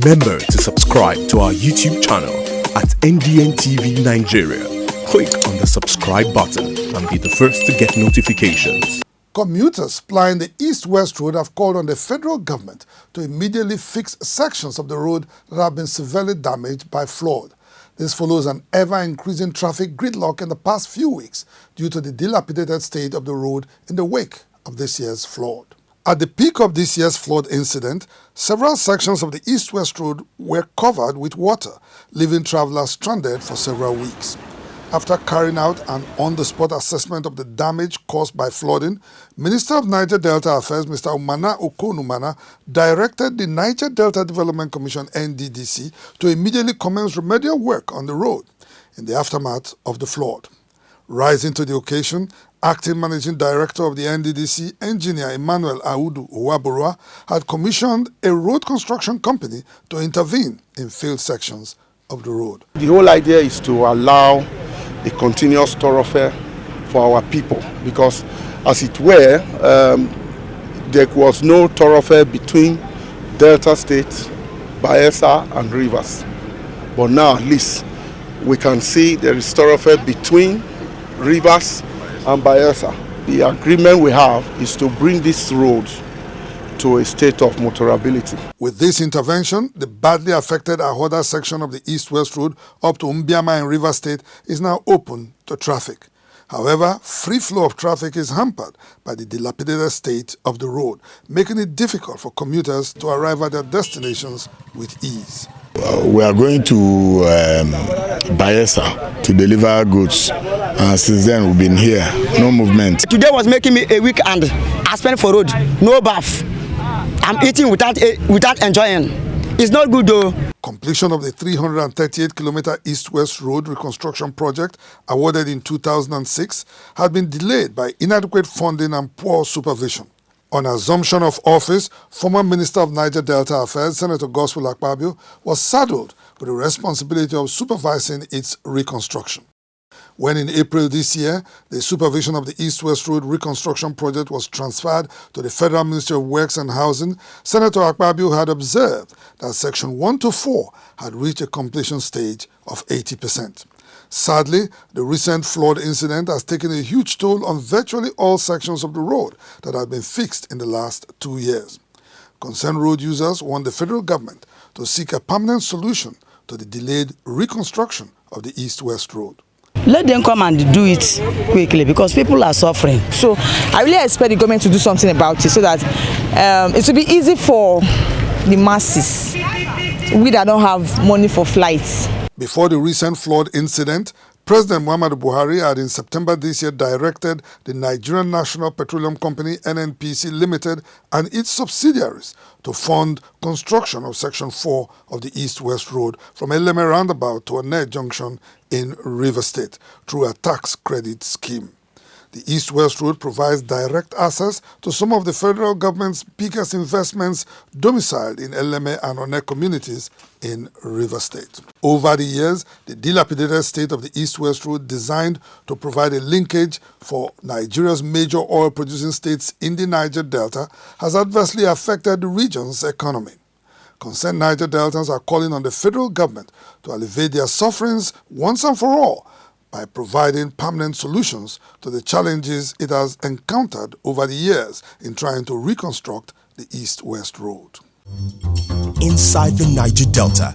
Remember to subscribe to our YouTube channel at NDNTV Nigeria. Click on the subscribe button and be the first to get notifications. Commuters plying the east-west road have called on the federal government to immediately fix sections of the road that have been severely damaged by flood. This follows an ever-increasing traffic gridlock in the past few weeks due to the dilapidated state of the road in the wake of this year's flood. At the peak of this year's flood incident, several sections of the east-west road were covered with water, leaving travelers stranded for several weeks. After carrying out an on-the-spot assessment of the damage caused by flooding, Minister of Niger Delta Affairs Mr. Umana Okonumana directed the Niger Delta Development Commission (NDDC) to immediately commence remedial work on the road in the aftermath of the flood. Rising to the occasion, Acting Managing Director of the NDDC, Engineer Emmanuel Audu Uwaborua, had commissioned a road construction company to intervene in failed sections of the road. The whole idea is to allow a continuous thoroughfare for our people, because as it were, there was no thoroughfare between Delta State, Bayelsa and Rivers. But now at least we can see there is thoroughfare between Rivers and Bayelsa. The agreement we have is to bring this road to a state of motorability. With this intervention, the badly affected AKUGHA section of the east-west road up to Mbiama in Rivers State is now open to traffic. However, free flow of traffic is hampered by the dilapidated state of the road, making it difficult for commuters to arrive at their destinations with ease. We are going to Bayelsa to deliver goods, and since then we've been here, no movement. Today was making me a week and I spent for road, no bath. I'm eating without enjoying. It's not good though. Completion of the 338-kilometer east-west road reconstruction project, awarded in 2006, had been delayed by inadequate funding and poor supervision. On assumption of office, former Minister of Niger Delta Affairs, Senator Gospel Akpabio, was saddled with the responsibility of supervising its reconstruction. When in April this year, the supervision of the East-West Road reconstruction project was transferred to the Federal Ministry of Works and Housing, Senator Akpabio had observed that Section 1 to 4 had reached a completion stage of 80%. Sadly, the recent flood incident has taken a huge toll on virtually all sections of the road that had been fixed in the last 2 years. Concerned road users want the federal government to seek a permanent solution to the delayed reconstruction of the East-West Road. Let them come and do it quickly because people are suffering. So I really expect the government to do something about it so that it will be easy for the masses, we that don't have money for flights. Before the recent flood incident, President Muhammadu Buhari had in September this year directed the Nigerian National Petroleum Company (NNPC) Limited and its subsidiaries to fund construction of Section 4 of the East-West Road from Eleme Roundabout to Onne Junction in Rivers State through a tax credit scheme. The East-West Road provides direct access to some of the federal government's biggest investments domiciled in Eleme and Onne communities in Rivers State. Over the years, the dilapidated state of the East-West Road, designed to provide a linkage for Nigeria's major oil-producing states in the Niger Delta, has adversely affected the region's economy. Concerned Niger Deltans are calling on the federal government to alleviate their sufferings once and for all by providing permanent solutions to the challenges it has encountered over the years in trying to reconstruct the East-West Road. Inside the Niger Delta,